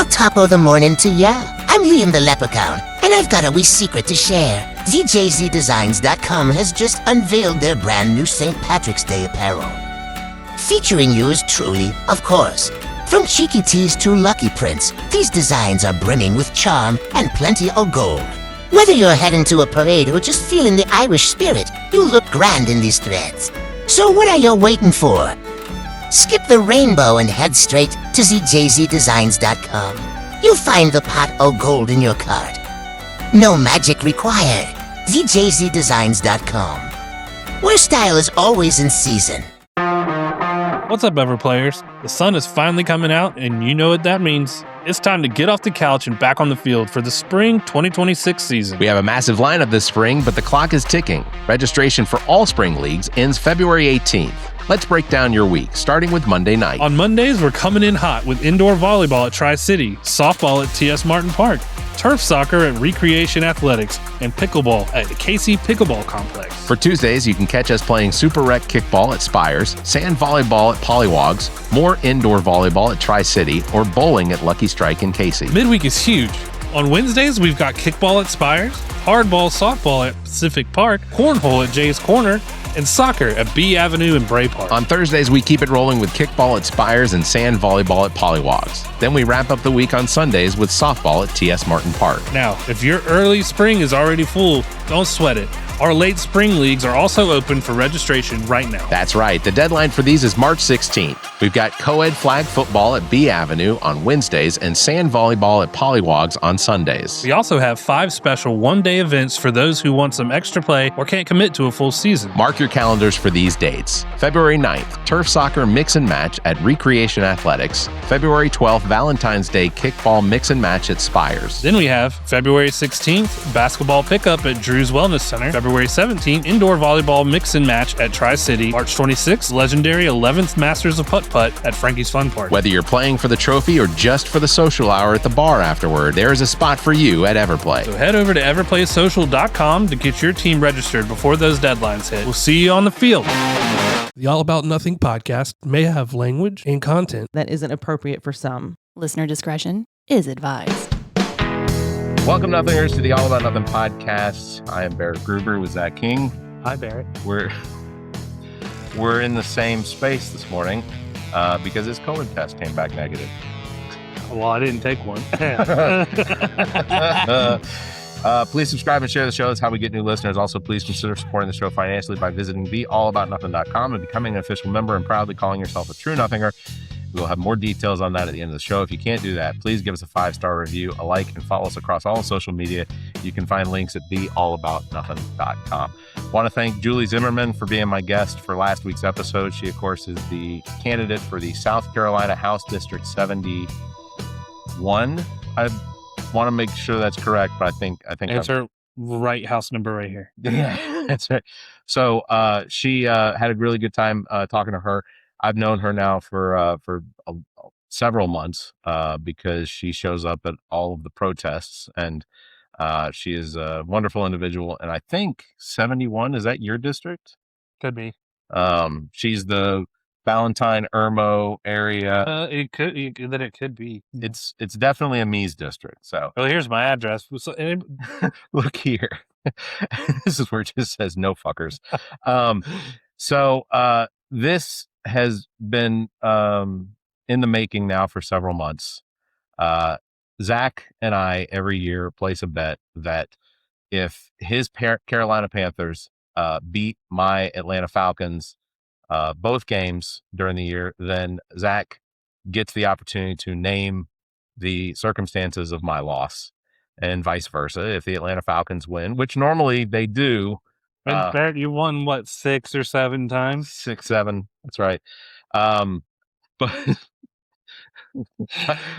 I'll top of the morning to ya. I'm Liam the Leprechaun, and I've got a wee secret to share. ZJZDesigns.com has just unveiled their brand new St. Patrick's Day apparel. Featuring yours truly, of course. From cheeky tees to lucky prints, these designs are brimming with charm and plenty of gold. Whether you're heading to a parade or just feeling the Irish spirit, you look grand in these threads. So what are you waiting for? Skip the rainbow and head straight to ZJZDesigns.com. You'll find the pot of gold in your cart. No magic required. ZJZDesigns.com, where style is always in season. What's up, Everplayers? The sun is finally coming out, and you know what that means. It's time to get off the couch and back on the field for the spring 2026 season. We have a massive lineup this spring, but the clock is ticking. Registration for all spring leagues ends February 18th. Let's break down your week, starting with Monday night. On Mondays, we're coming in hot with indoor volleyball at Tri-City, softball at TS Martin Park, turf soccer at Recreation Athletics, and pickleball at the KC Pickleball Complex. For Tuesdays, you can catch us playing Super Rec kickball at Spires, sand volleyball at Pollywogs, more indoor volleyball at Tri-City, or bowling at Lucky Strike in Casey. Midweek is huge. On Wednesdays, we've got kickball at Spires, hardball, softball at Pacific Park, cornhole at Jay's Corner, and soccer at B Avenue and Bray Park. On Thursdays, we keep it rolling with kickball at Spires and sand volleyball at Pollywogs. Then we wrap up the week on Sundays with softball at TS Martin Park. Now, if your early spring is already full, don't sweat it. Our late spring leagues are also open for registration right now. That's right. The deadline for these is March 16th. We've got co-ed flag football at B Avenue on Wednesdays and sand volleyball at Pollywogs on Sundays. We also have 5 special one-day events for those who want some extra play or can't commit to a full season. Mark your calendars for these dates. February 9th, turf soccer mix and match at Recreation Athletics. February 12th, Valentine's Day kickball mix and match at Spires. Then we have February 16th, basketball pickup at Drew's Wellness Center. February 17th, indoor volleyball mix and match at Tri-City. March 26th, legendary 11th Masters of Putt-Putt at Frankie's Fun Park. Whether you're playing for the trophy or just for the social hour at the bar afterward, there is a spot for you at Everplay. So head over to everplaysocial.com to get your team registered before those deadlines hit. We'll see you on the field. The All About Nothing podcast may have language and content that isn't appropriate for some. Listener discretion is advised. Welcome, Nothingers, to the All About Nothing podcast. I am Barrett Gruber with Zac King. Hi, Barrett. We're in the same space this morning because his COVID test came back negative. Well, I didn't take one. Please subscribe and share the show. That's how we get new listeners. Also, please consider supporting the show financially by visiting theallaboutnothing.com and becoming an official member and proudly calling yourself a true Nothinger. We'll have more details on that at the end of the show. If you can't do that, please give us a 5-star review, a like, and follow us across all social media. You can find links at theallaboutnothing.com. Want to thank Julie Zimmerman for being my guest for last week's episode. She, of course, is the candidate for the South Carolina House District 71. I want to make sure that's correct, but I think it's her right house number right here. Yeah, that's right. So she had a really good time talking to her. I've known her now for several months because she shows up at all of the protests, and she is a wonderful individual. And I think 71, is that your district? Could be. She's the Valentine, Irmo area. It could be. It's definitely a Mies district. So well, here's my address. Look here. This is where it just says no fuckers. So this has been in the making now for several months. Zac and I every year place a bet that if his Carolina Panthers beat my Atlanta Falcons both games during the year, then Zac gets the opportunity to name the circumstances of my loss, and vice versa. If the Atlanta Falcons win, which normally they do. Barrett, you won, what, 6 or 7 times? 6, 7. That's right. But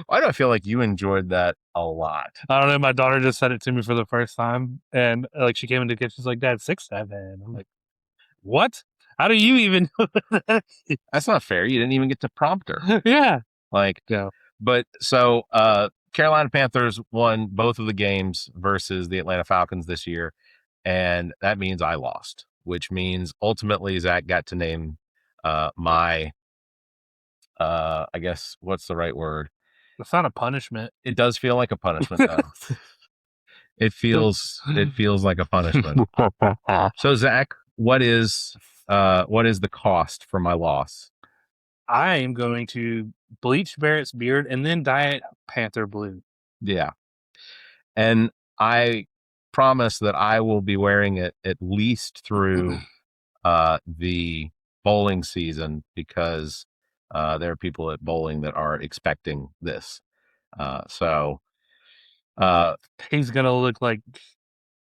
why do I feel like you enjoyed that a lot? I don't know. My daughter just said it to me for the first time. And like she came into the kitchen, she's like, Dad, 6, 7. I'm like, what? How do you even know that? That's not fair. You didn't even get to prompt her. Yeah. Yeah. But so Carolina Panthers won both of the games versus the Atlanta Falcons this year. And that means I lost, which means ultimately Zac got to name my, I guess, what's the right word? It's not a punishment. It does feel like a punishment, though. It feels like a punishment. So, Zach, what is the cost for my loss? I am going to bleach Barrett's beard and then dye it Panther blue. Yeah. And I promise that I will be wearing it at least through the bowling season, because there are people at bowling that are expecting this. So he's gonna look like,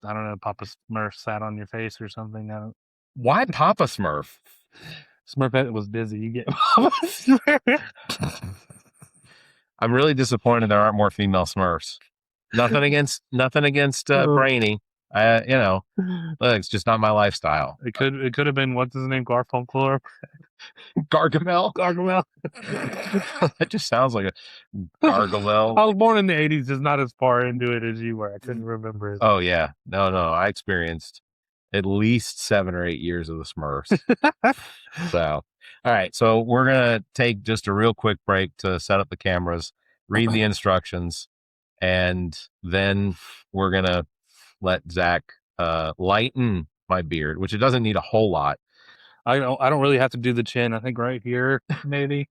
I don't know, Papa Smurf sat on your face or something. why Papa Smurf? Smurfette was busy. You get Papa Smurf. I'm really disappointed there aren't more female Smurfs. Nothing against Brainy. Look, it's just not my lifestyle. It could have been, what's his name, Garfunkel. Gargamel. That just sounds like a Gargamel. I was born in the 80s, just not as far into it as you were. I couldn't remember it. Oh yeah, no, I experienced at least 7 or 8 years of the Smurfs. So, all right, so we're gonna take just a real quick break to set up the cameras, read the instructions, and then we're gonna let Zach lighten my beard, which it doesn't need a whole lot. I don't really have to do the chin. I think right here, maybe.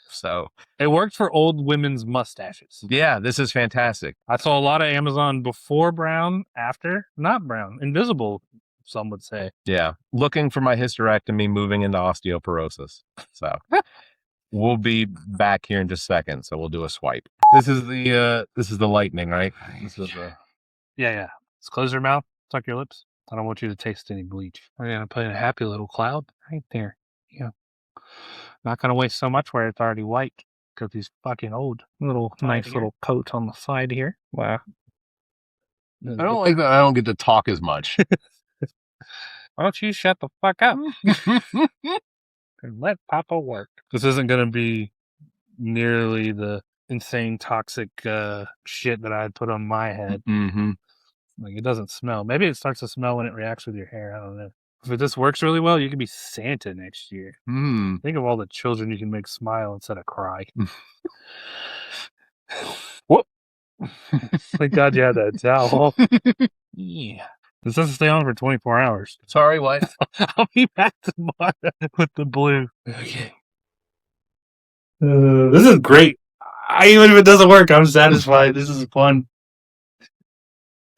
So it worked for old women's mustaches. Yeah, this is fantastic. I saw a lot of Amazon before brown, after not brown, invisible, some would say. Yeah, looking for my hysterectomy, moving into osteoporosis. So we'll be back here in just a second. So we'll do a swipe. This is the lightning, right? This is Yeah. Let's close your mouth, tuck your lips. I don't want you to taste any bleach. We're gonna put in a happy little cloud right there. Yeah. Not gonna waste so much where it's already white, because he's fucking old. Nice little coat on the side here. Wow. I don't like that I don't get to talk as much. Why don't you shut the fuck up and let Papa work? This isn't gonna be nearly the insane toxic shit that I put on my head. Mm-hmm. Like, it doesn't smell. Maybe it starts to smell when it reacts with your hair. I don't know. If this works really well, you could be Santa next year. Think of all the children you can make smile instead of cry. Whoop. Thank God you had that towel. Yeah. This doesn't stay on for 24 hours. Sorry, what? I'll be back tomorrow with the blue. Okay. This is great. Even if it doesn't work, I'm satisfied. This is fun.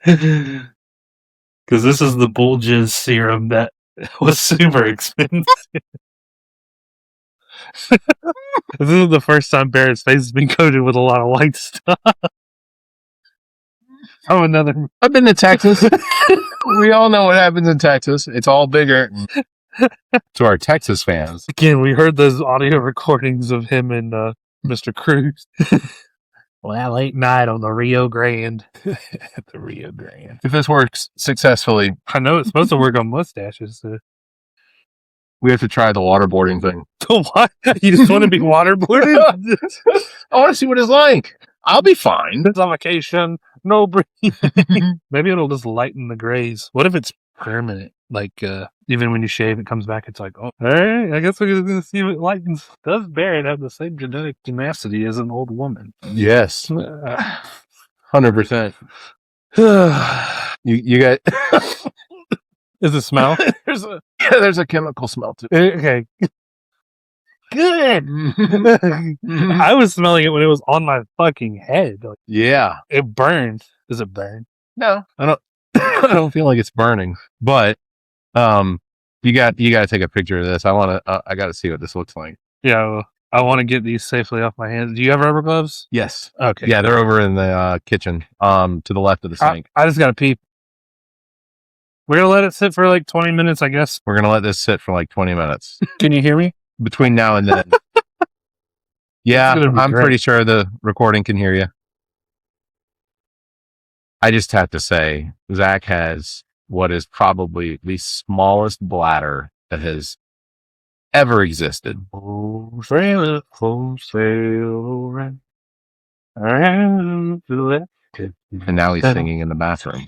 Because this is the bull jizz serum that was super expensive. This is the first time Barrett's face has been coated with a lot of white stuff. I've been to Texas. We all know what happens in Texas. It's all bigger. To our Texas fans. Again, we heard those audio recordings of him and Mr. Cruz. Well, late night on the Rio Grande. At the Rio Grande. If this works successfully. I know it's supposed to work on mustaches. So. We have to try the waterboarding thing. What? You just want to be waterboarded? I want to see what it's like. I'll be fine. Suffocation, no breathing. Maybe it'll just lighten the grays. What if it's permanent? Like, even when you shave, it comes back. It's like, oh, all right, I guess we're going to see what lightens. Does Barrett have the same genetic tenacity as an old woman? Yes. 100%. You got... Is it smell? There's a chemical smell too. Okay. Good. I was smelling it when it was on my fucking head. Like, yeah. It burned. Does it burn? No. I don't feel like it's burning. But you got to take a picture of this. I got to see what this looks like. Yeah, well, I want to get these safely off my hands. Do you have rubber gloves? Yes. Okay. Yeah, they're over in the kitchen, to the left of the sink. I just got to pee. We're going to let it sit for like 20 minutes, I guess. We're going to let this sit for like 20 minutes. Can you hear me? Between now and then. Yeah, I'm pretty sure the recording can hear you. I just have to say, Zach has what is probably the smallest bladder that has ever existed. Oh, sail, around to the left. And now he's singing in the bathroom.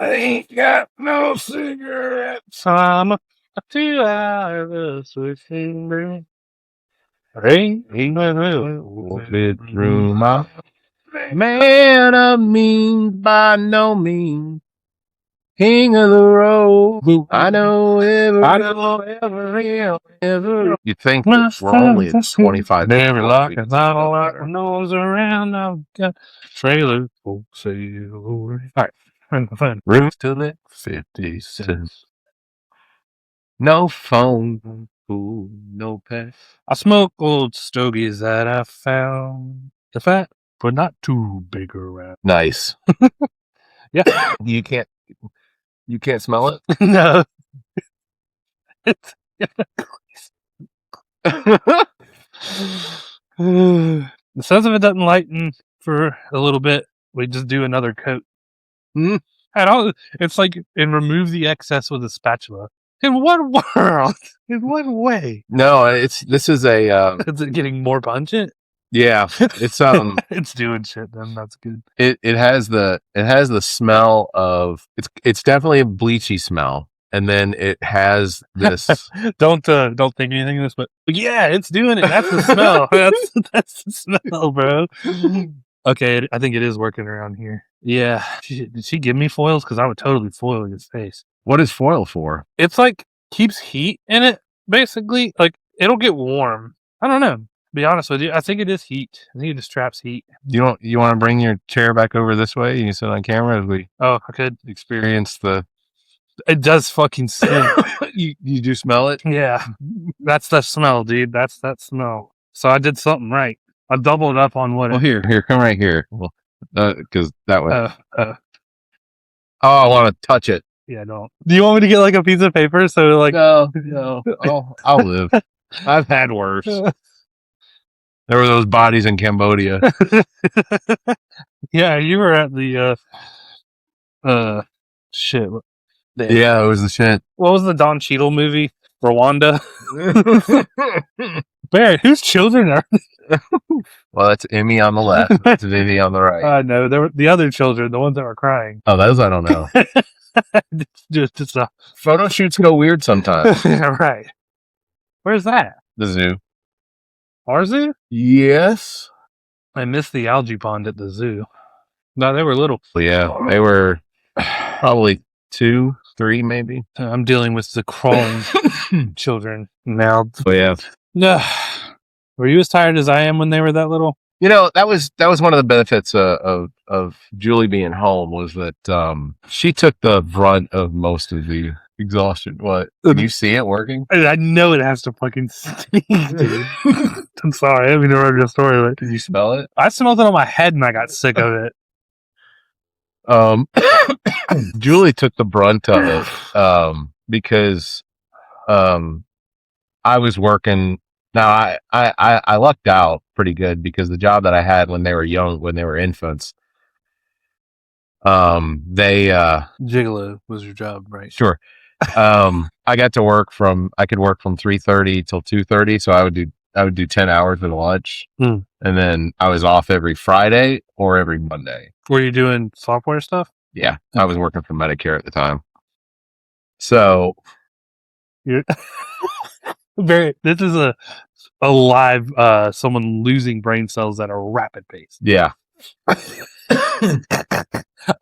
I ain't got no cigarettes. I'm a 2 hours switching brain. Hey, bedroom. Man of means by no means. King of the road. I know ever. You think we're only at 25 Never lock minutes. a not a lot of nose around. I've got trailer for sale. All right, fun. Roof to it, 50 cents. No phone, ooh, no pet. I smoke old stogies that I found. The fat, but not too big around. Nice. Yeah. You can't smell it? No. It's, the sense of it doesn't lighten for a little bit. We just do another coat. Mhm. It's like, and remove the excess with a spatula. In what world? In what way? No, this is a Is it getting more pungent? yeah, it's It's doing shit then. That's good. it has the smell of it's definitely a bleachy smell. And then it has this Don't think anything of this, but yeah, it's doing it. That's the smell. That's the smell, bro. Okay, I think it is working around here. Yeah. Did she give me foils? Because I would totally foil his face. what is foil for? It's like keeps heat in it, basically. Like it'll get warm. I don't know. To be honest with you, I think it is heat. I think it just traps heat. You want to bring your chair back over this way? You can sit on camera as we Oh, I could. experience the It does fucking stink. you do smell it? Yeah, that's the smell, dude. That's that smell. So I did something right. I doubled up on what. Well, here, come right here. Well, because that way. Oh, I want to touch it. yeah, don't. Do you want me to get like a piece of paper so like? No. I'll live. I've had worse. There were those bodies in Cambodia. Yeah, you were at the shit. Yeah, it was the shit. What was the Don Cheadle movie? Rwanda. Barrett, whose children are? Well, that's Emmy on the left. That's Vivi on the right. No, there were the other children, the ones that were crying. Oh, those I don't know. just Photo shoots go weird sometimes. right. Where's that? The zoo. Our zoo? Yes. I missed the algae pond at the zoo. No, they were little. Yeah, they were probably 2, 3, maybe. I'm dealing with the crawling children now. But yeah. No. Were you as tired as I am when they were that little? You know, that was one of the benefits of Julie being home was that she took the brunt of most of the exhaustion. What? Can you see it working? I know it has to fucking stink, dude. I'm sorry, I didn't mean to run your story, but Did you smell it? I smelled it on my head and I got sick of it. Julie took the brunt of it because I was working. Now I lucked out pretty good because the job that I had when they were young, when they were infants, they Gigolo was your job, right? sure. I got to work I could work from 3:30 till 2:30, so I would do 10 hours at lunch, Hmm. and then I was off every Friday or every Monday. Were you doing software stuff? Yeah, I was working for Medicare at the time. So You're very. This is a live someone losing brain cells at a rapid pace. yeah,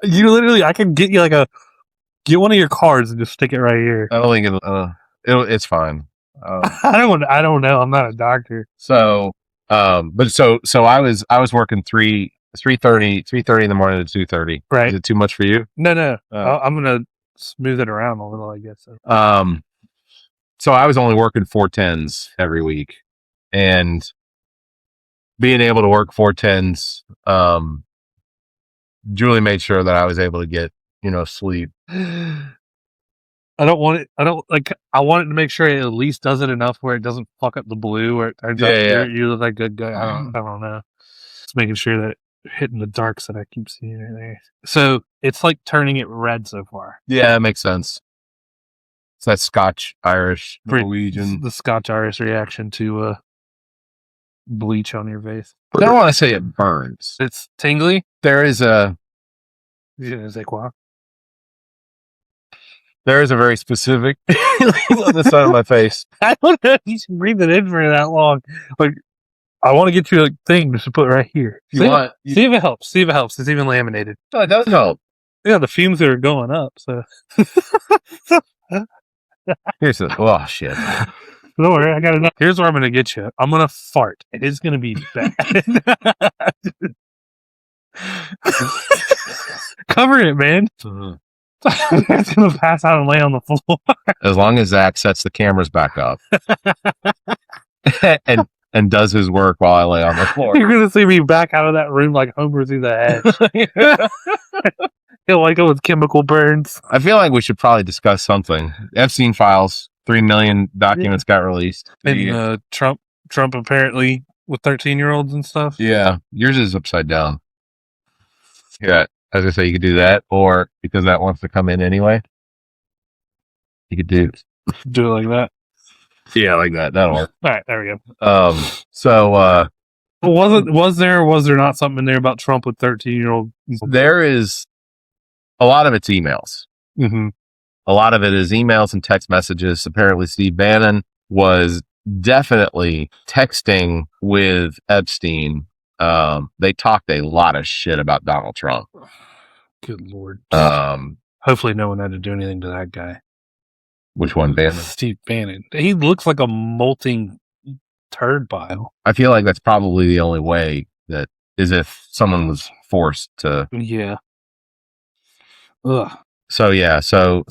You literally, I can get you get one of your cards and just stick it right here. I don't think it's fine. I don't know. I'm not a doctor. So, but so I was working 3:30 in the morning to 2:30. Right. Is it too much for you? No. Oh. I'm gonna smooth it around a little, I guess. So I was only working 410s every week, and being able to work 410s, Julie made sure that I was able to get, sleep. I want it to make sure it at least does it enough where it doesn't fuck up the blue or it turns out you look like a good guy. I don't know. Just making sure that hitting the darks that I keep seeing right there. So it's like turning it red so far. Yeah, that makes sense. It's that Scotch, Irish, Norwegian. The Scotch Irish reaction to bleach on your face. I don't want to say it burns. It's tingly. There is a very specific on the side of my face. I don't know if you should breathe it in for that long. Like I want to get you a thing just to put right here. You See, want- see if it helps. See if it helps. It's even laminated. Oh, it does help. Yeah, the fumes are going up. So Here's the. Oh shit. don't worry, I got enough. Here's where I'm gonna get you. I'm gonna fart. It is gonna be bad. Cover it, man. It's gonna pass out and lay on the floor. As long as Zach sets the cameras back up and does his work while I lay on the floor. You're gonna see me back out of that room like Homer through the hedge. He'll wake up with chemical burns. I feel like we should probably discuss something. Epstein files, 3 million documents got released. And Trump apparently with 13-year-olds and stuff. Yeah, yours is upside down. Yeah, I was gonna say you could do that, or because that wants to come in anyway, you could do Do it like that. yeah, like that. That'll work. All right, there we go. So Was there or was there not something in there about Trump with 13-year-old? there is a lot of it's emails. Mm-hmm. A lot of it is emails and text messages. Apparently, Steve Bannon was definitely texting with Epstein. They talked a lot of shit about Donald Trump. Good Lord. Hopefully, no one had to do anything to that guy. which one, Bannon? Steve Bannon. He looks like a molting turd pile. I feel like that's probably the only way that is if someone was forced to. Yeah. Ugh. So yeah, so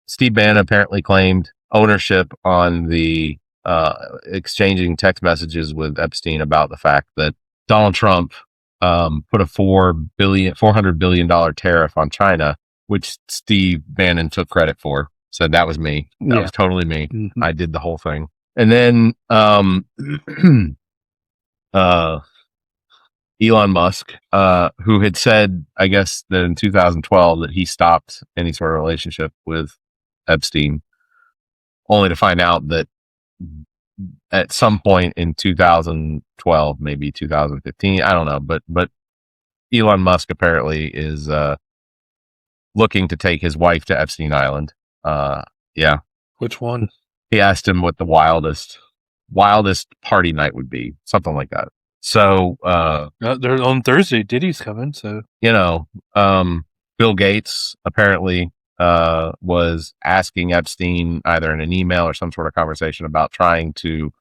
Steve Bannon apparently claimed ownership on the exchanging text messages with Epstein about the fact that Donald Trump put a $400 billion tariff on China, which Steve Bannon took credit for. Said that was me. That was totally me. Mm-hmm. I did the whole thing. And then Elon Musk, who had said, I guess, that in 2012 that he stopped any sort of relationship with Epstein, only to find out that at some point in 2012, maybe 2015, I don't know, but Elon Musk apparently is looking to take his wife to Epstein Island. Yeah. Which one? He asked him what the wildest party night would be, something like that. So, They're on Thursday. Diddy's coming, so Bill Gates apparently was asking Epstein either in an email or some sort of conversation about trying to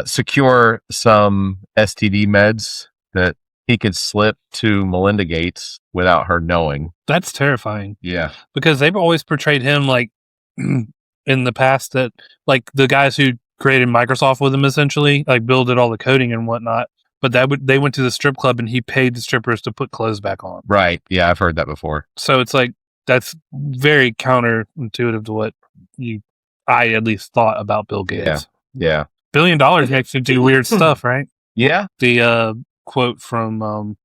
secure some STD meds that he could slip to Melinda Gates without her knowing. that's terrifying. Yeah. Because they've always portrayed him like in the past that like the guys who created Microsoft with him essentially like builded all the coding and whatnot. But they went to the strip club and he paid the strippers to put clothes back on. Right. Yeah, I've heard that before. So it's like that's very counterintuitive to what I at least thought about Bill Gates. Yeah. $1 billion he actually do weird stuff, right? Yeah. The quote from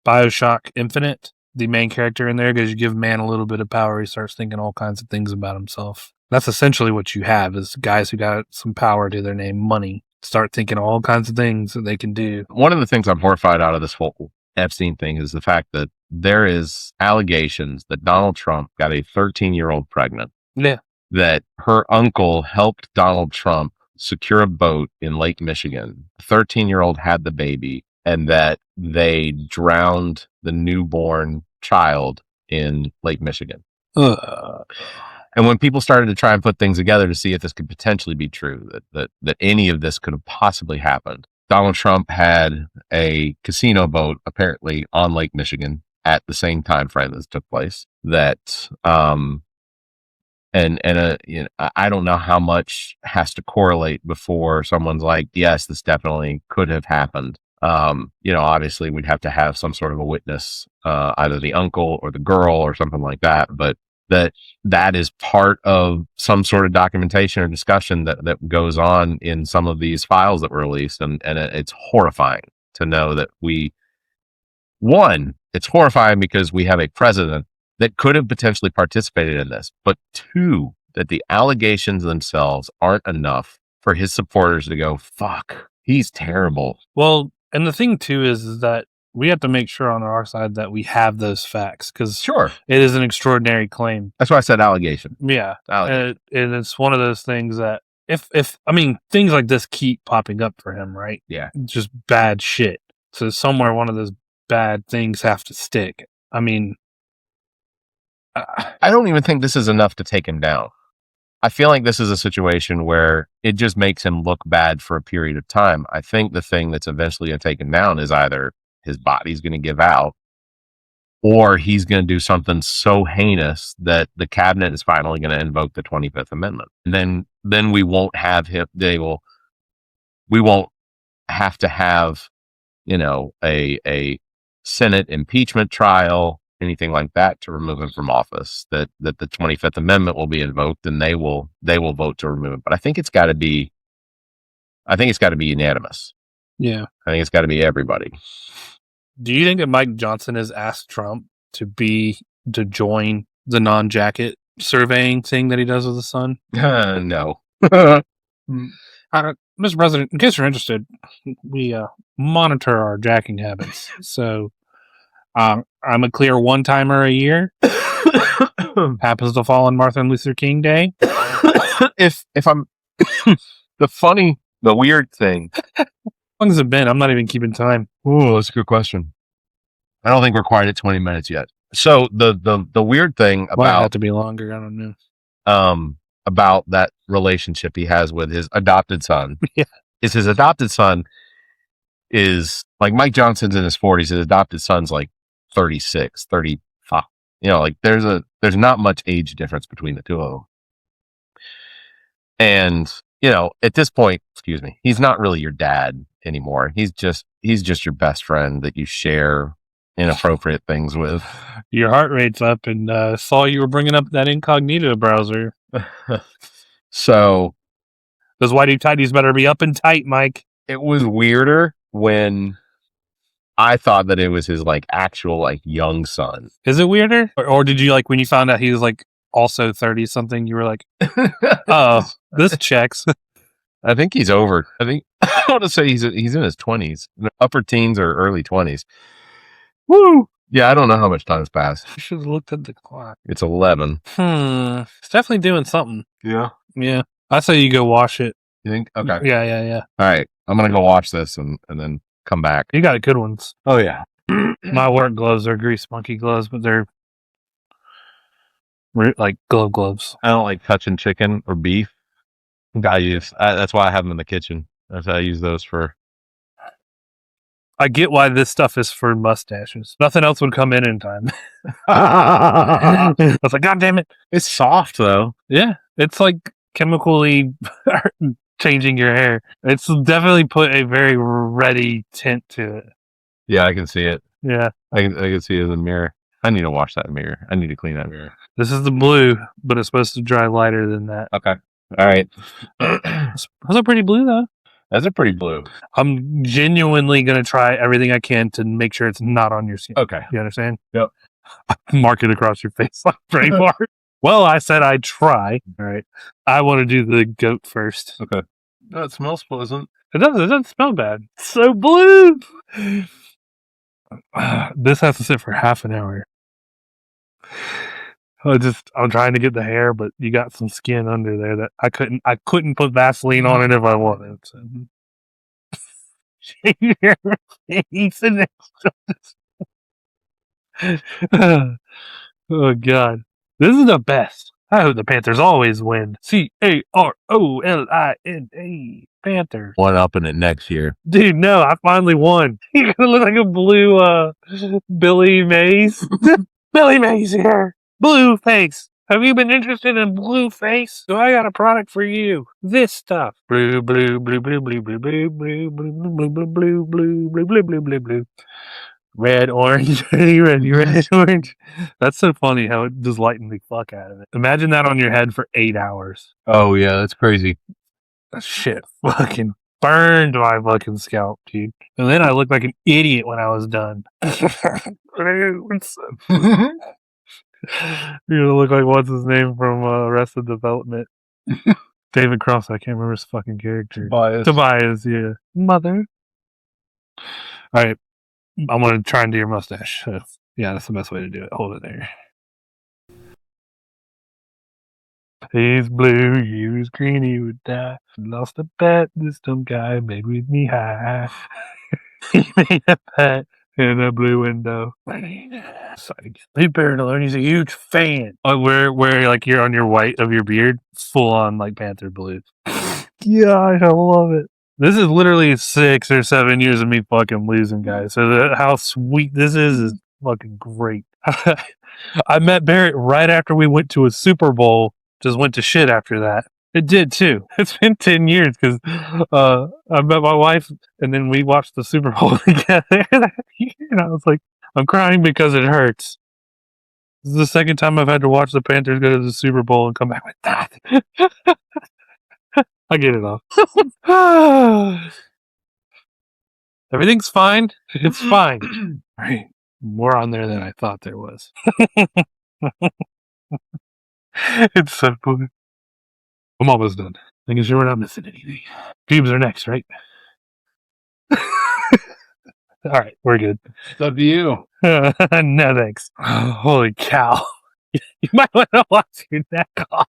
BioShock Infinite, the main character in there, because you give man a little bit of power, he starts thinking all kinds of things about himself. That's essentially what you have is guys who got some power to their name, money, start thinking all kinds of things that they can do. One of the things I'm horrified out of this whole Epstein thing is the fact that there is allegations that Donald Trump got a 13-year-old pregnant. Yeah. That her uncle helped Donald Trump secure a boat in Lake Michigan. The 13-year-old had the baby, and that they drowned the newborn child in Lake Michigan. And when people started to try and put things together to see if this could potentially be true, that any of this could have possibly happened, Donald Trump had a casino boat apparently on Lake Michigan at the same time frame this took place. That I don't know how much has to correlate before someone's like, yes, this definitely could have happened. Obviously we'd have to have some sort of a witness, either the uncle or the girl or something like that, but that is part of some sort of documentation or discussion that goes on in some of these files that were released. And it's horrifying to know that it's horrifying because we have a president that could have potentially participated in this, but two, that the allegations themselves aren't enough for his supporters to go, fuck, he's terrible. Well, and the thing too is that we have to make sure on our side that we have those facts because Sure. it is an extraordinary claim. That's why I said allegation. Yeah. Allegation. And it's one of those things that if things like this keep popping up for him, right? Yeah. Just bad shit. So somewhere one of those bad things have to stick. I mean, I don't even think this is enough to take him down. I feel like this is a situation where it just makes him look bad for a period of time. I think the thing that's eventually going to take him down is either his body's going to give out or he's going to do something so heinous that the cabinet is finally going to invoke the 25th Amendment. And then we won't have him. We won't have to have, a Senate impeachment trial, anything like that to remove him from office, that the 25th Amendment will be invoked and they will vote to remove him. But I think it's got to be unanimous. yeah. I think it's got to be everybody. Do you think that Mike Johnson has asked Trump to join the non-jacket surveying thing that he does with the sun? No. Mr. President, in case you're interested, we monitor our jacking habits. So I'm a clear one-timer a year. Happens to fall on Martin Luther King Day. if I'm the weird thing. How long has it been? I'm not even keeping time. Oh, that's a good question. I don't think we're quite at 20 minutes yet. So the weird thing Might have about to be longer. I don't know. About that relationship he has with his adopted son Yeah. is his adopted son is like Mike Johnson's in his 40s. His adopted son's like 36, 35. Like there's not much age difference between the two of them. And, at this point, he's not really your dad anymore. He's just your best friend that you share inappropriate things with. Your heart rate's up and saw you were bringing up that incognito browser. So Those whitey tighties better be up and tight, Mike. it was weirder when I thought that it was his actual young son. Is it weirder? Or did you when you found out he was also 30 something, you were like, oh, this checks. I think he's over. I want to say he's in his 20s, upper teens or early 20s. Woo! Yeah, I don't know how much time's passed. You should have looked at the clock. It's 11. It's definitely doing something. Yeah. Yeah. I say you go wash it. You think? Okay. Yeah. All right. I'm going to go watch this and then come back. You got good ones. Oh, yeah. My work gloves are grease monkey gloves, but they're gloves. I don't like touching chicken or beef. That's why I have them in the kitchen. That's how I use those for. I get why this stuff is for mustaches. Nothing else would come in time. I was like, God damn it. It's soft, though. Yeah. It's chemically changing your hair. It's definitely put a very ready tint to it. Yeah, I can see it. Yeah. I can see it in the mirror. I need to wash that mirror. I need to clean that mirror. This is the blue, but it's supposed to dry lighter than that. Okay. All right. That's a pretty blue, though. That's a pretty blue. I'm genuinely going to try everything I can to make sure it's not on your skin. Okay. You understand? Yep. Mark it across your face like Braveheart. Well, I said I'd try. All right. I want to do the goat first. Okay. That smells pleasant. It doesn't smell bad. It's so blue. This has to sit for half an hour. I'm trying to get the hair, but you got some skin under there that I couldn't put Vaseline on it if I wanted. So. Shave your face and oh God, this is the best. I hope the Panthers always win. CAROLINA, Panthers. One up in it next year. Dude, no, I finally won. You're gonna look like a blue Billy Mays. Billy Mays here. Blue face. Have you been interested in blue face? So I got a product for you. This stuff. Blue, blue, blue, blue, blue, blue, blue, blue, blue, blue, blue, blue, blue, blue, blue, blue, blue, blue. Red, orange, red, orange. That's so funny how it just lightened the fuck out of it. Imagine that on your head for 8 hours. Oh, yeah, that's crazy. That shit fucking burned my fucking scalp, dude. And then I looked like an idiot when I was done. You're gonna look like what's his name from Arrested Development. David Cross, I can't remember his fucking character. Tobias, yeah. Mother. Alright. I'm going to try and do your mustache. Yeah, that's the best way to do it. Hold it there. He's blue, he was green, he would die. Lost a bet, this dumb guy made with me high. He made a bet in a blue window. Hey, Barrett alone, he's a huge fan. Oh, where like you're on your white of your beard, full on like Panther blue. Yeah, I love it. This is literally 6 or 7 years of me fucking losing, guys. So how sweet this is fucking great. I met Barrett right after we went to a Super Bowl. Just went to shit after that. It did too. It's been 10 years because I met my wife and then we watched the Super Bowl together. And I was like, I'm crying because it hurts. This is the second time I've had to watch the Panthers go to the Super Bowl and come back with that. I get it off. Everything's fine. It's fine. Right. More on there than I thought there was. It's so cool. I'm almost done. Making sure we're not missing anything. Pubes are next, right? All right, we're good. It's up to you. No, thanks. Holy cow. You might want to watch your neck off.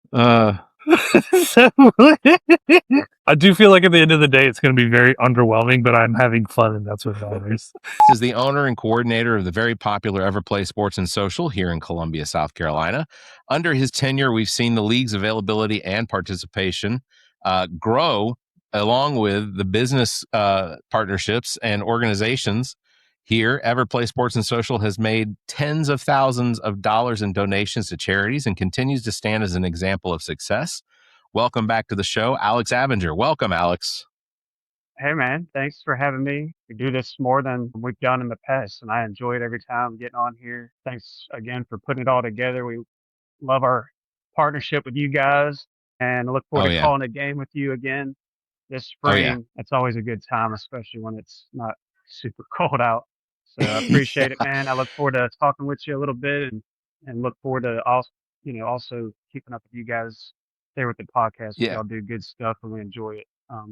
I do feel like at the end of the day, it's going to be very underwhelming, but I'm having fun, and that's what matters. This is the owner and coordinator of the very popular Everplay Sports and Social here in Columbia, South Carolina. Under his tenure, we've seen the league's availability and participation grow along with the business partnerships and organizations. Here, Everplay Sports and Social has made tens of thousands of dollars in donations to charities and continues to stand as an example of success. Welcome back to the show, Alex Avinger. Welcome, Alex. Hey, man. Thanks for having me. We do this more than we've done in the past, and I enjoy it every time getting on here. Thanks again for putting it all together. We love our partnership with you guys, and I look forward to calling a game with you again this spring. It's always a good time, especially when it's not super cold out. So I appreciate it, man. I look forward to talking with you a little bit and look forward to also keeping up with you guys there with the podcast. Yeah. Y'all do good stuff and we enjoy it.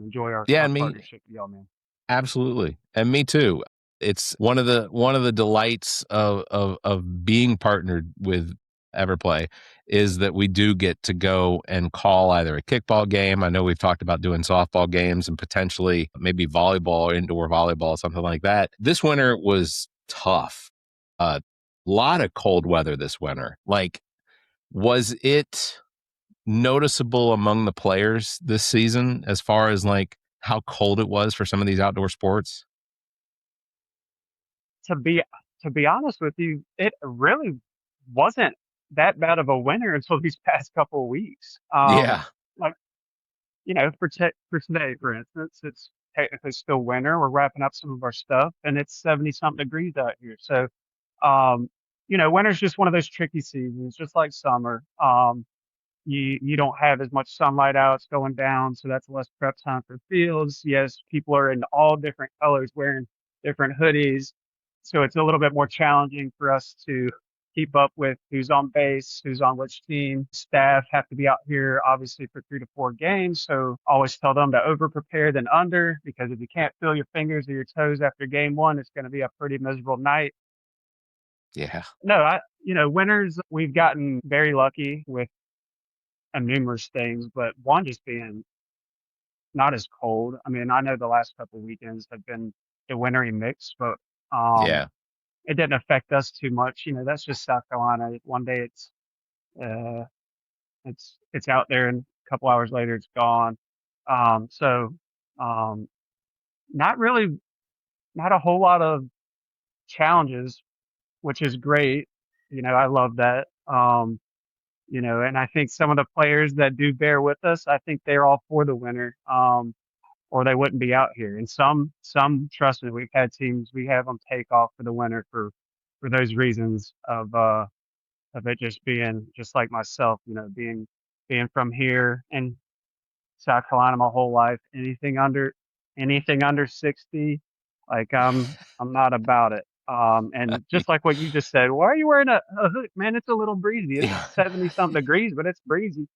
Enjoy our partnership with y'all, man. Absolutely. And me too. It's one of the delights of being partnered with Everplay is that we do get to go and call either a kickball game. I know we've talked about doing softball games and potentially maybe volleyball, indoor volleyball, something like that. This winter was tough. A lot of cold weather this winter. Like, was it noticeable among the players this season as far as like how cold it was for some of these outdoor sports? To be honest with you, it really wasn't that bad of a winter until these past couple of weeks. Like, for today, for instance, it's technically still winter. We're wrapping up some of our stuff, and it's 70-something degrees out here. So, winter's just one of those tricky seasons, just like summer. You don't have as much sunlight out, it's going down, so that's less prep time for fields. Yes, people are in all different colors wearing different hoodies, so it's a little bit more challenging for us to keep up with who's on base, who's on which team. Staff have to be out here obviously for 3 to 4 games, so always tell them to over prepare than under, because if you can't feel your fingers or your toes after game one, it's going to be a pretty miserable night. Yeah. No, winters, we've gotten very lucky with numerous things, but one just being not as cold. I mean, I know the last couple of weekends have been a wintry mix, but it didn't affect us too much. That's just South Carolina. One day it's out there, and a couple hours later it's gone. Not a whole lot of challenges, which is great. I love that. And I think some of the players that do bear with us, I think they're all for the winter, or they wouldn't be out here. And some, trust me, we've had teams, we have them take off for the winter for those reasons of it just being just like myself, being from here in South Carolina my whole life. Anything under 60, like I'm not about it. And just like what you just said, why are you wearing a hood? Man, it's a little breezy. It's 70-something degrees, but it's breezy.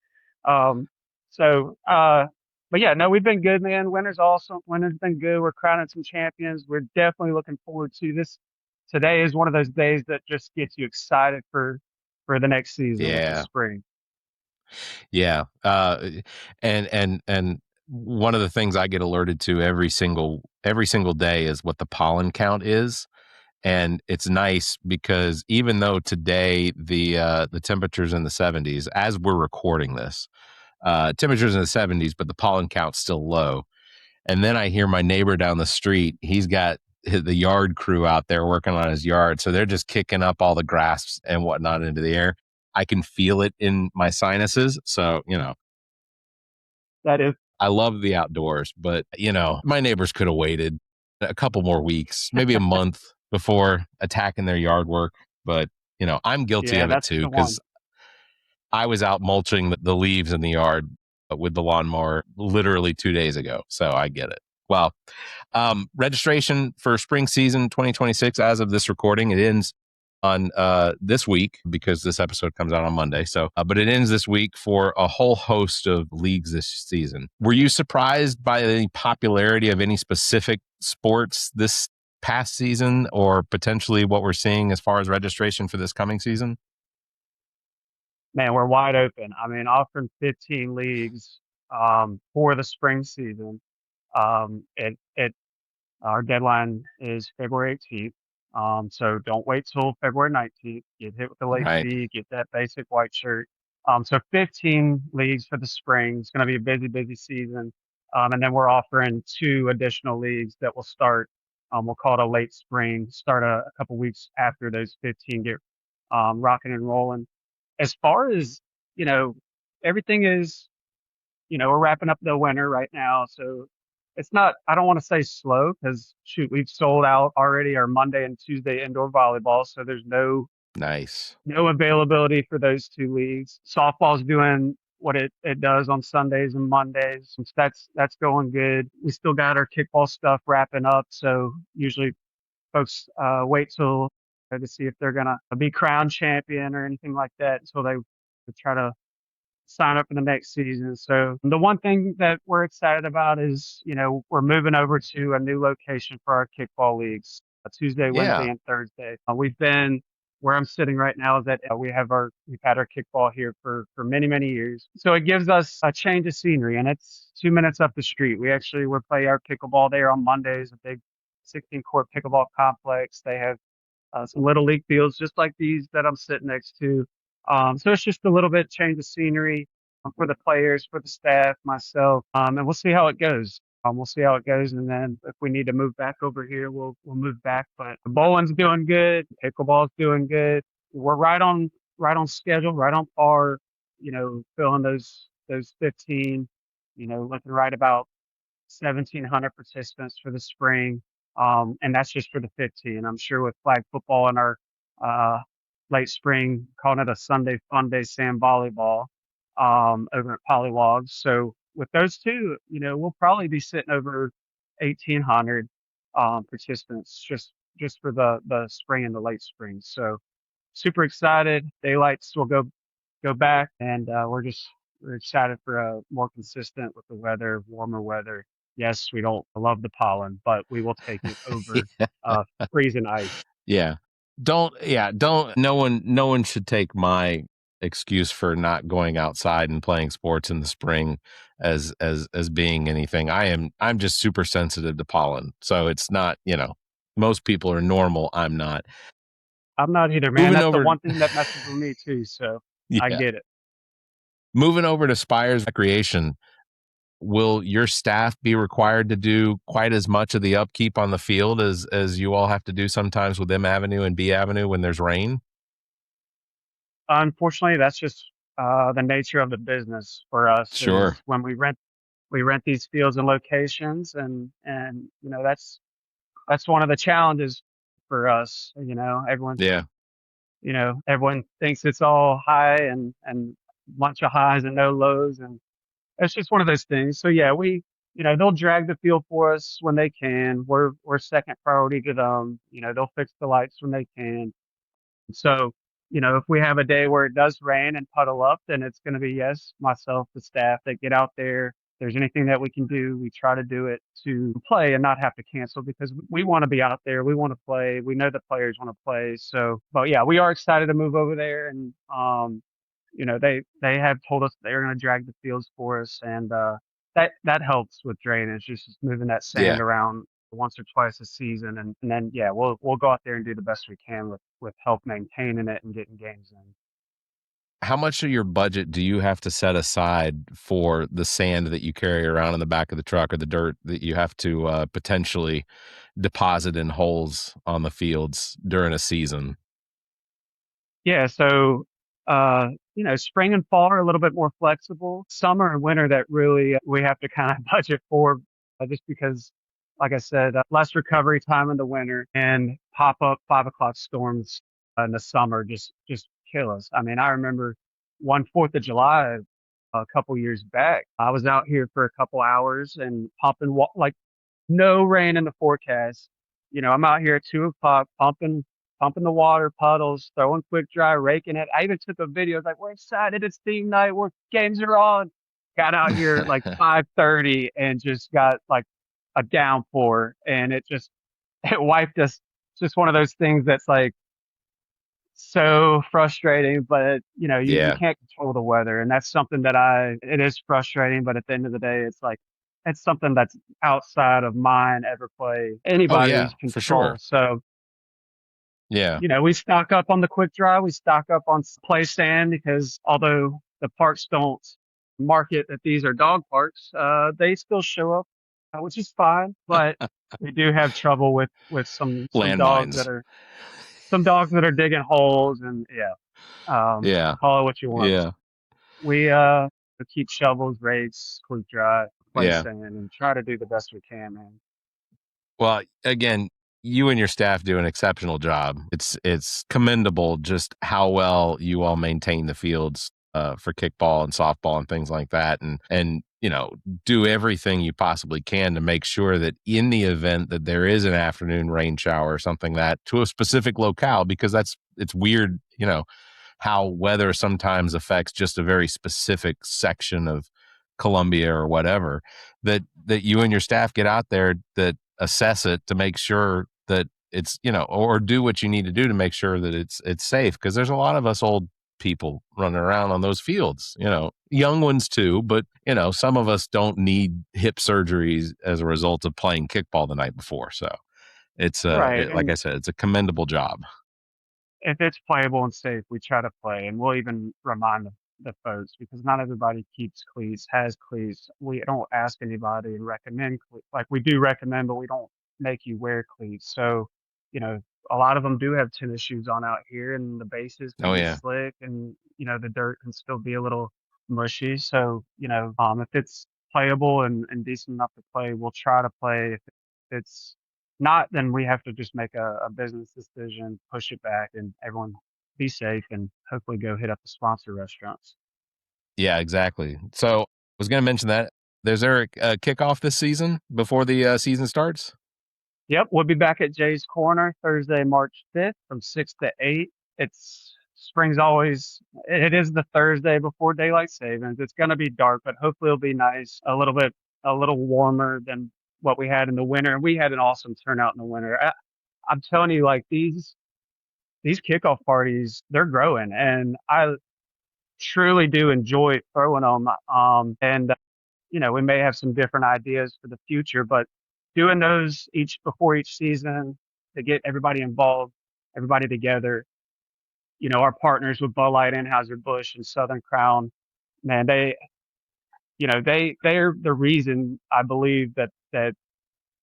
But but yeah, no, we've been good, man. Winter's awesome. Winter's been good. We're crowning some champions. We're definitely looking forward to this. Today is one of those days that just gets you excited for the next season with the spring. Yeah. And one of the things I get alerted to every single day is what the pollen count is. And it's nice because even though today the temperature's in the 70s as we're recording this, temperature's in the 70s, but the pollen count's still low. And then I hear my neighbor down the street, he's got the yard crew out there working on his yard. So they're just kicking up all the grass and whatnot into the air. I can feel it in my sinuses. So, That is. I love the outdoors, but my neighbors could have waited a couple more weeks, maybe a month before attacking their yard work. But, I'm guilty of it too, because I was out mulching the leaves in the yard with the lawnmower literally 2 days ago. So I get it. Well, registration for spring season 2026, as of this recording, it ends on this week because this episode comes out on Monday. So, but it ends this week for a whole host of leagues this season. Were you surprised by the popularity of any specific sports this past season, or potentially what we're seeing as far as registration for this coming season? Man, we're wide open. I mean, offering 15 leagues for the spring season. Our deadline is February 18th. So don't wait till February 19th. Get hit with the late fee, get that basic white shirt. So 15 leagues for the spring. It's going to be a busy, busy season. And then we're offering 2 additional leagues that will start. We'll call it a late spring, start a couple weeks after those 15 get rocking and rolling. As far as, everything is, we're wrapping up the winter right now. So it's not, I don't want to say slow because we've sold out already our Monday and Tuesday indoor volleyball. So there's no availability for those 2 leagues. Softball's doing what it does on Sundays and Mondays. So that's going good. We still got our kickball stuff wrapping up. So usually folks wait till to see if they're going to be crowned champion or anything like that until they try to sign up for the next season. So the one thing that we're excited about is, we're moving over to a new location for our kickball leagues, Tuesday, Wednesday, and Thursday. We've been where I'm sitting right now is that we've had our kickball here for many, many years. So it gives us a change of scenery, and it's 2 minutes up the street. We'll play our pickleball there on Mondays, a big 16-court pickleball complex. They have some little league fields just like these that I'm sitting next to. So it's just a little bit change of scenery for the players, for the staff, myself, and we'll see how it goes. And then if we need to move back over here, we'll move back. But the bowling's doing good, pickleball's doing good. We're right on schedule, right on par. Filling those 15. Looking right about 1,700 participants for the spring. And that's just for the 15. I'm sure with flag football in our late spring, calling it a Sunday fun day sand volleyball over at Polywogs. So with those 2, we'll probably be sitting over 1,800 participants just for the spring and the late spring. So super excited. Daylights will go back, and we're excited for a more consistent with the weather, warmer weather. Yes, we don't love the pollen, but we will take it over freezing ice. Yeah. No one should take my excuse for not going outside and playing sports in the spring as being anything. I'm just super sensitive to pollen. So it's not, most people are normal. I'm not. I'm not either, man. That's the one thing that messes with me too. So I get it. Moving over to Spires Recreation, will your staff be required to do quite as much of the upkeep on the field as you all have to do sometimes with M Avenue and B Avenue when there's rain? Unfortunately, that's just the nature of the business for us. Sure. When we rent these fields and locations, and that's one of the challenges for us. Everyone thinks it's all high and bunch of highs and no lows, and it's just one of those things. So yeah, they'll drag the field for us when they can. We're second priority to them. They'll fix the lights when they can. So, if we have a day where it does rain and puddle up, then it's going to be, myself, the staff that get out there there's anything that we can do, we try to do it to play and not have to cancel because we want to be out there. We want to play. We know the players want to play. So, but yeah, we are excited to move over there. And, they have told us they're going to drag the fields for us. And, that helps with drainage, just moving that sand around once or twice a season. And then, yeah, we'll go out there and do the best we can with help maintaining it and getting games in. How much of your budget do you have to set aside for the sand that you carry around in the back of the truck or the dirt that you have to potentially deposit in holes on the fields during a season? Yeah, so spring and fall are a little bit more flexible. Summer and winter that really we have to kind of budget for, just because, like I said, less recovery time in the winter and pop up 5 o'clock storms in the summer just kill us. I mean, I remember one 4th of July a couple years back. I was out here for a couple hours and pumping like no rain in the forecast. I'm out here at 2 o'clock pumping the water puddles, throwing quick dry, raking it. I even took a video. I was like, we're excited. It's team night. Games are on. Got out here at like 5:30 and just got like a downpour, and it wiped us. It's just one of those things that's like so frustrating, but you can't control the weather, and that's something that it is frustrating, but at the end of the day, it's like it's something that's outside of mine, Everplay, anybody's control. For sure. So we stock up on the quick dry, we stock up on play sand, because although the parks don't market that these are dog parks, they still show up, which is fine, but we do have trouble with some dogs that are digging holes, and call it what you want. Yeah. We keep shovels, rakes, quick dry, play sand, and try to do the best we can, man. Well, again, you and your staff do an exceptional job. It's commendable just how well you all maintain the fields for kickball and softball and things like that, and do everything you possibly can to make sure that in the event that there is an afternoon rain shower or something that to a specific locale, because it's weird, how weather sometimes affects just a very specific section of Columbia or whatever, that you and your staff get out there, that assess it to make sure that it's, or do what you need to do to make sure that it's safe. Because there's a lot of us old people running around on those fields, young ones too, but some of us don't need hip surgeries as a result of playing kickball the night before. So it's like I said, it's a commendable job. If it's playable and safe, we try to play, and we'll even remind the folks, because not everybody has cleats. We don't ask anybody and recommend cleats. Like, we do recommend, but we don't make you wear cleats. So, a lot of them do have tennis shoes on out here, and the bases can be slick, and the dirt can still be a little mushy. So, if it's playable and decent enough to play, we'll try to play. If it's not, then we have to just make a business decision, push it back, and everyone be safe, and hopefully go hit up the sponsor restaurants. Yeah, exactly. So I was going to mention that. Is there a kickoff this season before the season starts? Yep, we'll be back at Jay's Corner Thursday, March 5th from 6 to 8. It is the Thursday before daylight savings. It's going to be dark, but hopefully it'll be nice, a little warmer than what we had in the winter. And we had an awesome turnout in the winter. I'm telling you, like, these kickoff parties, they're growing, and I truly do enjoy throwing them. We may have some different ideas for the future, but doing those before each season to get everybody involved, everybody together. Our partners with Bud Light, Anheuser-Busch, and Southern Crown, man, they're the reason I believe that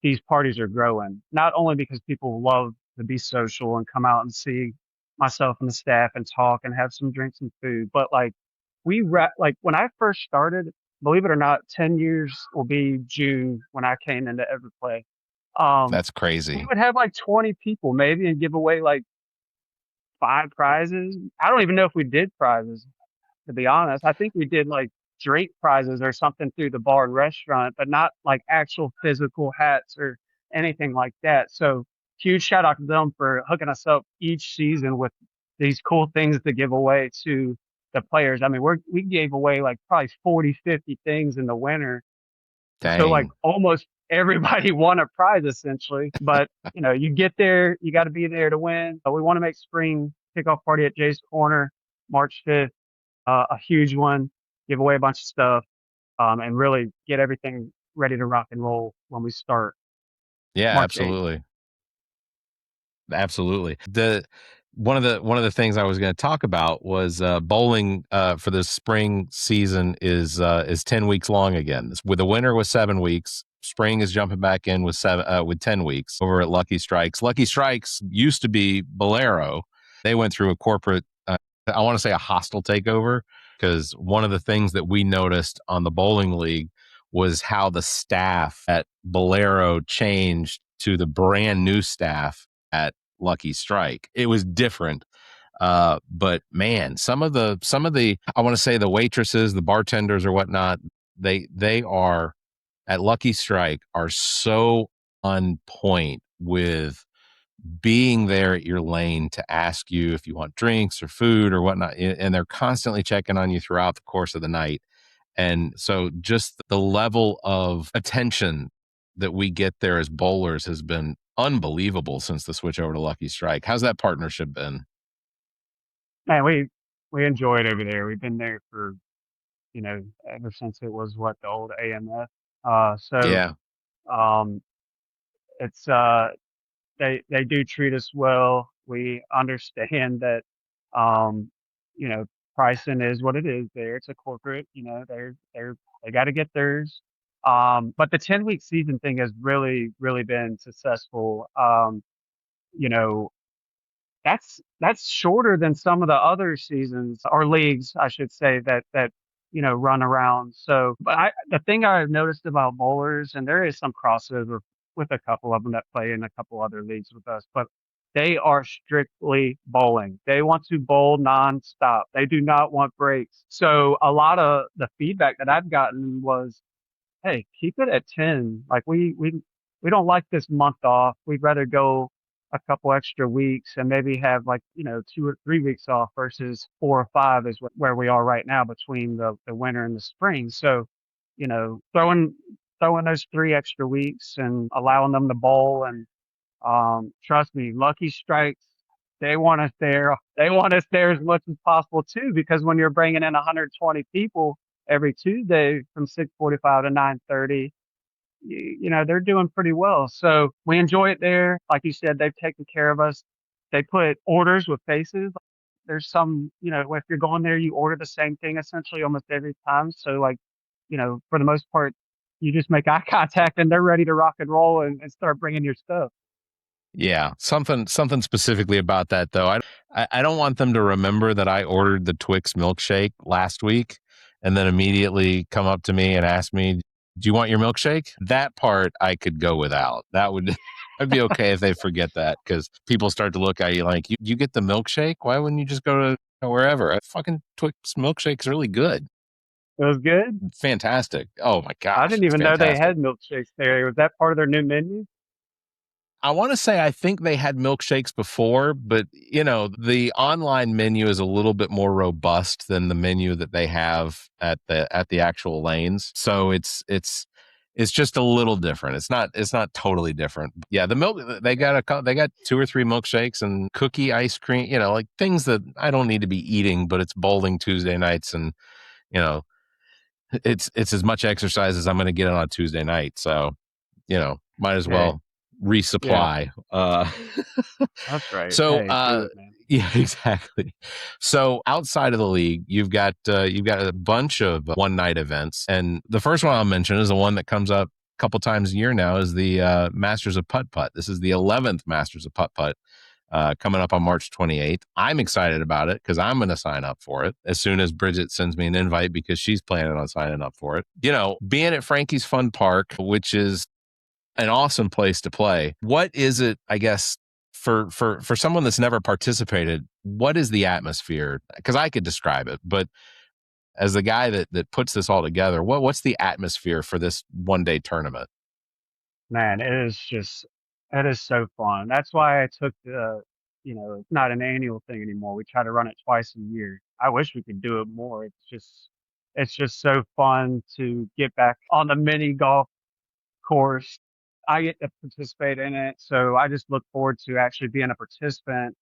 these parties are growing. Not only because people love to be social and come out and see myself and the staff and talk and have some drinks and food, but like when I first started, believe it or not, 10 years will be June when I came into Everplay. That's crazy. We would have like 20 people maybe and give away like 5 prizes. I don't even know if we did prizes, to be honest. I think we did like drink prizes or something through the bar and restaurant, but not like actual physical hats or anything like that. So huge shout out to them for hooking us up each season with these cool things to give away to the players. I mean, we gave away like probably 40, 50 things in the winter So like Dang. almost everybody won a prize essentially. But you get there, you got to be there to win. But we want to make spring kickoff party at Jay's Corner, March 5th, a huge one. Give away a bunch of stuff, and really get everything ready to rock and roll when we start Yeah, March 8th. absolutely. Absolutely. One of the things I was going to talk about was bowling for the spring season is 10 weeks long again. With the winter was 7 weeks. Spring is jumping back in with 10 weeks over at Lucky Strikes. Lucky Strikes used to be Bolero. They went through a corporate, I want to say a hostile takeover, because one of the things that we noticed on the bowling league was how the staff at Bolero changed to the brand new staff at Lucky Strike. It was different. But man, some of the I want to say the waitresses, the bartenders or whatnot, they are at Lucky Strike are so on point with being there at your lane to ask you if you want drinks or food or whatnot. And they're constantly checking on you throughout the course of the night. And so just the level of attention that we get there as bowlers has been unbelievable since the switch over to Lucky Strike. How's that partnership been? Man, we enjoy it over there. We've been there for, ever since it was the old AMF. So Yeah. um, it's they do treat us well. We understand that, um, pricing is what it is there. It's a corporate, they got to get theirs. But the 10-week season thing has really, really been successful. You know, that's shorter than some of the other seasons or leagues, I should say, that run around. So, but the thing I've noticed about bowlers, and there is some crossover with a couple of them that play in a couple other leagues with us, but they are strictly bowling. They want to bowl nonstop. They do not want breaks. So a lot of the feedback that I've gotten was, hey, keep it at 10. Like we don't like this month off. We'd rather go a couple extra weeks and maybe have 2 or 3 weeks off versus 4 or 5 is where we are right now between the winter and the spring. So, throwing those 3 extra weeks and allowing them to bowl, and trust me, Lucky Strikes, they want us there. They want us there as much as possible too, because when you're bringing in 120 people every Tuesday from 6:45 to 9:30, they're doing pretty well. So we enjoy it there. Like you said, they've taken care of us. They put orders with faces. There's some, if you're going there, you order the same thing essentially almost every time. So for the most part, you just make eye contact and they're ready to rock and roll and start bringing your stuff. Yeah, something specifically about that though. I don't want them to remember that I ordered the Twix milkshake last week and then immediately come up to me and ask me, "Do you want your milkshake?" That part I could go without. That would I'd be okay if they forget that, because people start to look at you like, you get the milkshake? Why wouldn't you just go to wherever? A fucking Twix milkshake's really good. It was good. Fantastic. Oh my gosh. I didn't even it's know they fantastic. had milkshakes there. Was that part of their new menu? I want to say I think they had milkshakes before, but the online menu is a little bit more robust than the menu that they have at the actual lanes. So it's just a little different. It's not totally different. Yeah, the milk, they got 2 or 3 milkshakes and cookie ice cream, like things that I don't need to be eating, but it's bowling Tuesday nights, and it's as much exercise as I'm going to get on a Tuesday night. So, might as well resupply. That's right. So, Hey, do it, man. yeah, exactly. So outside of the league, you've got a bunch of one night events, and the first one I'll mention is the one that comes up a couple times a year now, is the Masters of Putt Putt. This is the 11th Masters of Putt Putt. Coming up on March 28th. I'm excited about it because I'm going to sign up for it as soon as Bridget sends me an invite, because she's planning on signing up for it. Being at Frankie's Fun Park, which is an awesome place to play. What is it, I guess, for someone that's never participated, what is the atmosphere? Because I could describe it, but as the guy that puts this all together, what's the atmosphere for this one-day tournament? Man, it is so fun. That's why I took it's not an annual thing anymore. We try to run it twice a year. I wish we could do it more. It's just it's just so fun to get back on the mini golf course. I get to participate in it, so I just look forward to actually being a participant,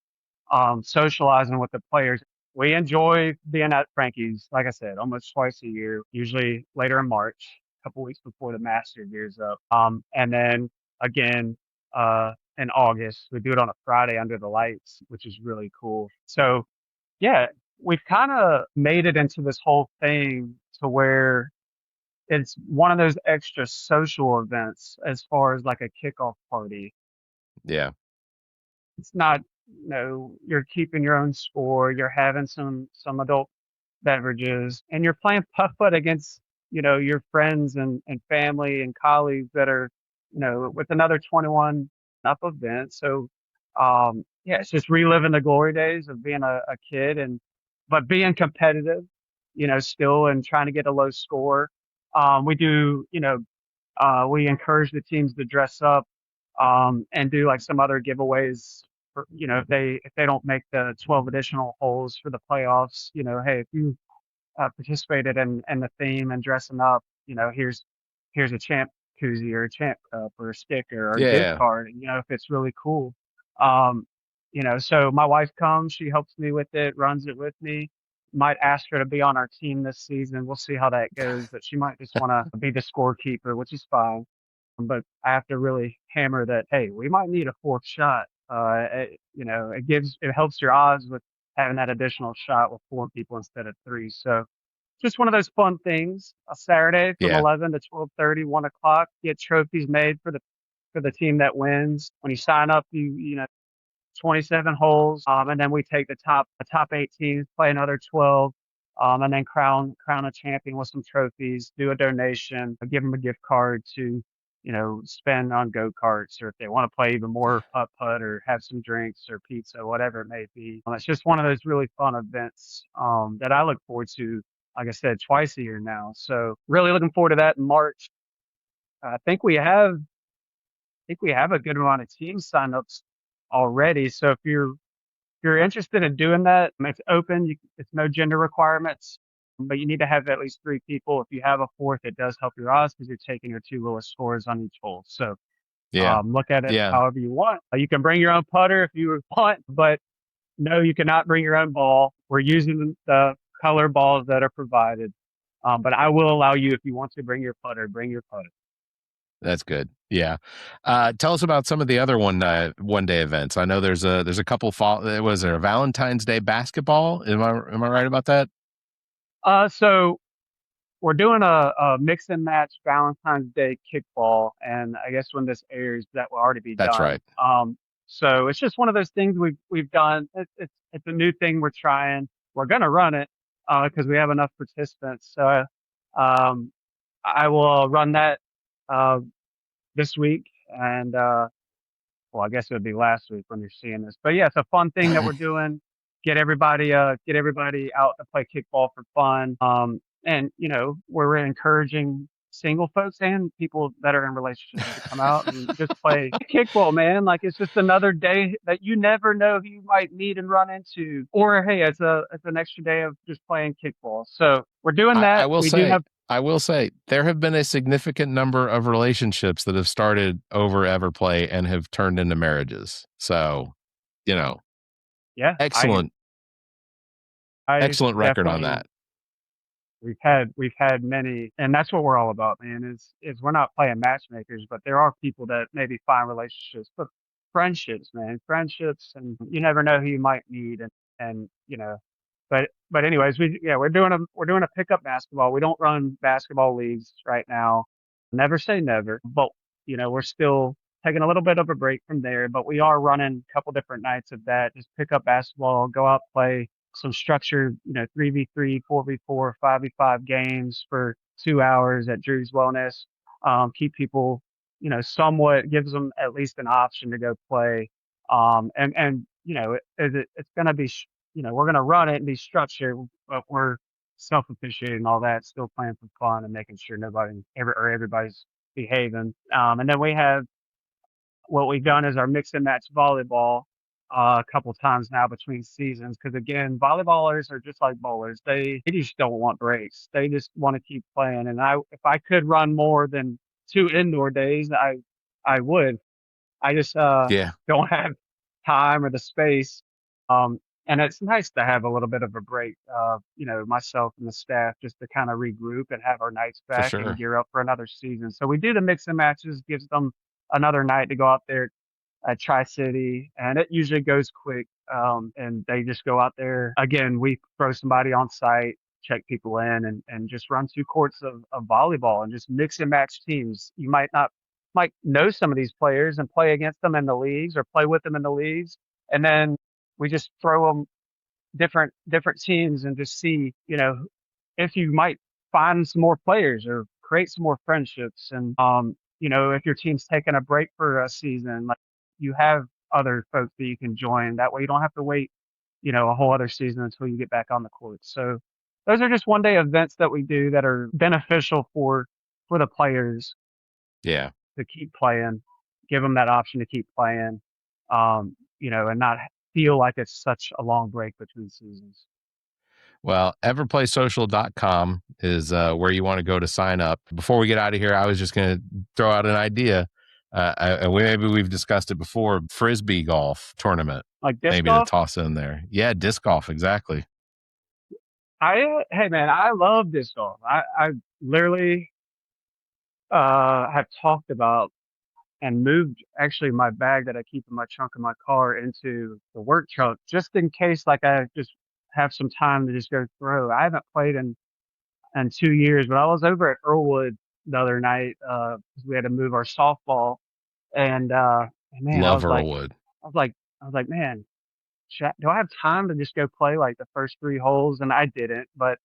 socializing with the players. We enjoy being at Frankie's, like I said, almost twice a year, usually later in March, a couple weeks before the Master gears up. And then again, in August, we do it on a Friday under the lights, which is really cool. So yeah, we've kind of made it into this whole thing to where it's one of those extra social events as far as like a kickoff party. Yeah. It's not, you're keeping your own score, you're having some adult beverages, and you're playing putt-putt against, your friends and family and colleagues that are, with another 21 up event. So, yeah, it's just reliving the glory days of being a kid but being competitive, still and trying to get a low score. We do, we encourage the teams to dress up, and do like some other giveaways for, if they don't make the 12 additional holes for the playoffs, hey, if you participated in the theme and dressing up, here's a champ koozie or a champ cup or a sticker or a gift card, if it's really cool. So my wife comes, she helps me with it, runs it with me. Might ask her to be on our team this season. We'll see how that goes, but she might just want to be the scorekeeper, which is fine. But I have to really hammer that, hey, we might need a fourth shot. It helps your odds with having that additional shot with 4 people instead of 3. So just one of those fun things. A Saturday from 11 to 12:30, 1 o'clock, get trophies made for the team that wins. When you sign up, 27 holes, and then we take the top 8 teams, play another 12, and then crown a champion with some trophies, do a donation, give them a gift card to, spend on go-karts, or if they want to play even more putt-putt or have some drinks or pizza, whatever it may be. It's just one of those really fun events that I look forward to, like I said, twice a year now. So really looking forward to that in March. I think we have a good amount of team signups already. So if you're interested in doing that, it's open. It's no gender requirements, but you need to have at least 3 people. If you have a fourth, it does help your odds because you're taking your 2 lowest scores on each hole. So look at it however you want. You can bring your own putter if you want, but no, you cannot bring your own ball. We're using the color balls that are provided. But I will allow you, if you want to bring your putter, bring your putter. That's good. Yeah. Tell us about some of the other one day events. I know there's a couple was there a Valentine's Day basketball? Am I right about that? So we're doing a mix and match Valentine's Day kickball, and I guess when this airs, that will already be done. That's right. So it's just one of those things we've done. It's a new thing we're trying. We're gonna run it because we have enough participants. So I will run that this week, and well, I guess it would be last week when you're seeing this. But yeah, it's a fun thing that we're doing. Get everybody out to play kickball for fun. And we're encouraging single folks and people that are in relationships to come out and just play kickball, man. Like, it's just another day that you never know who you might meet and run into. Or hey, it's an extra day of just playing kickball. So we're doing that. I will say there have been a significant number of relationships that have started over Everplay and have turned into marriages. So, yeah, excellent record on that. We've had many, and that's what we're all about, man. Is we're not playing matchmakers, but there are people that maybe find relationships, but friendships, man, and you never know who you might meet, and But anyways, we're doing a pickup basketball. We don't run basketball leagues right now. Never say never, but we're still taking a little bit of a break from there. But we are running a couple different nights of that. Just pick up basketball, go out, play some structured 3v3, 4v4, 5v5 games for 2 hours at Drew's Wellness. Keep people somewhat, gives them at least an option to go play. It's going to be. We're going to run it and be structured, but we're self-officiating all that, still playing for fun and making sure everybody's behaving. And then we have what we've done is our mix and match volleyball. a couple times now between seasons. Because again, volleyballers are just like bowlers. They just don't want breaks. They just want to keep playing. And if I could run more than 2 indoor days, I would. I just don't have time or the space. And it's nice to have a little bit of a break, myself and the staff just to kind of regroup and have our nights For back sure. and gear up for another season. So we do the mix and matches, gives them another night to go out there at Tri-City, and it usually goes quick. And they just go out there. Again, we throw somebody on site, check people in, and just run 2 courts of volleyball and just mix and match teams. You might know some of these players and play against them in the leagues or play with them in the leagues. And then we just throw them different teams and just see, if you might find some more players or create some more friendships. And, if your team's taking a break for a season, like you have other folks that you can join. That way you don't have to wait, a whole other season until you get back on the court. So those are just 1-day events that we do that are beneficial for the players. Yeah. To keep playing, give them that option to keep playing, and not feel like it's such a long break between seasons. Well, everplaysocial.com is where you want to go to sign up. Before we get out of here, I was just going to throw out an idea. Maybe we've discussed it before. Frisbee golf tournament. Like disc maybe golf? to toss in there. Yeah, disc golf. Exactly. Hey man, I love disc golf. I literally have talked about and moved actually my bag that I keep in my trunk of my car into the work truck just in case, like I just have some time to just go throw. I haven't played in 2 years, but I was over at Earlwood the other night because we had to move our softball, and man, Love Earlwood. I was like, man, do I have time to just go play like the first 3 holes? And I didn't, but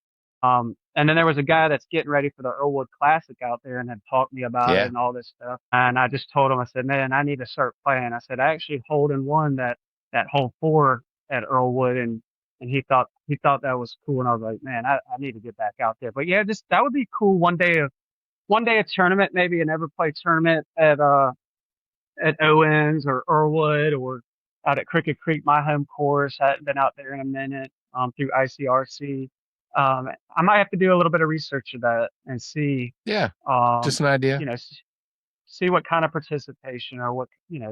and then there was a guy that's getting ready for the Earlwood Classic out there and had talked to me about it and all this stuff. And I just told him, I said, man, I need to start playing. I said, I actually Holden won that hole 4 at Earlwood, and he thought that was cool. And I was like, man, I need to get back out there. But yeah, just that would be cool. One day a tournament, maybe an Everplay tournament at Owens or Earlwood or out at Cricket Creek, my home course. I hadn't been out there in a minute through ICRC. I might have to do a little bit of research of that and see. Yeah, just an idea. See what kind of participation or what,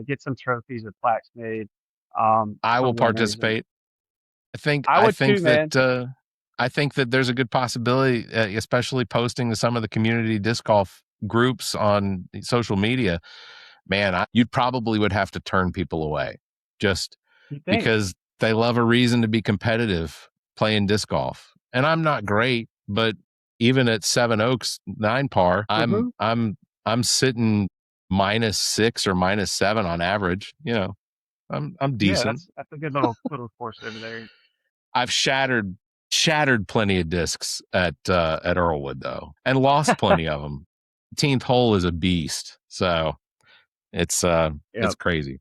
get some trophies or plaques made. I will participate. I think that there's a good possibility, especially posting to some of the community disc golf groups on social media. Man, you probably would have to turn people away just because they love a reason to be competitive playing disc golf. And I'm not great, but even at Seven Oaks 9 par, I'm sitting -6 or -7 on average. I'm decent. Yeah, that's a good little course over there. I've shattered plenty of discs at Earlwood though, and lost plenty of them. 18th hole is a beast, so it's crazy.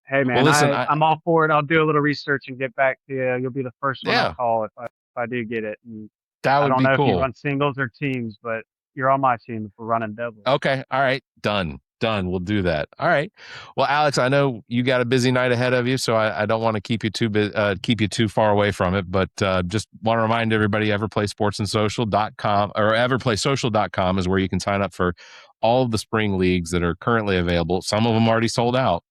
Hey man, well, listen, I'm all for it. I'll do a little research and get back to you. You'll be the first one I call if I do get it. And that would be cool. I don't know if you run singles or teams, but you're on my team if we're running doubles. Okay, all right, done. We'll do that. All right. Well, Alex, I know you got a busy night ahead of you, so I don't want to keep you too far away from it. But just want to remind everybody, everplaysportsandSocial.com or everplaysocial.com is where you can sign up for all of the spring leagues that are currently available. Some of them already sold out,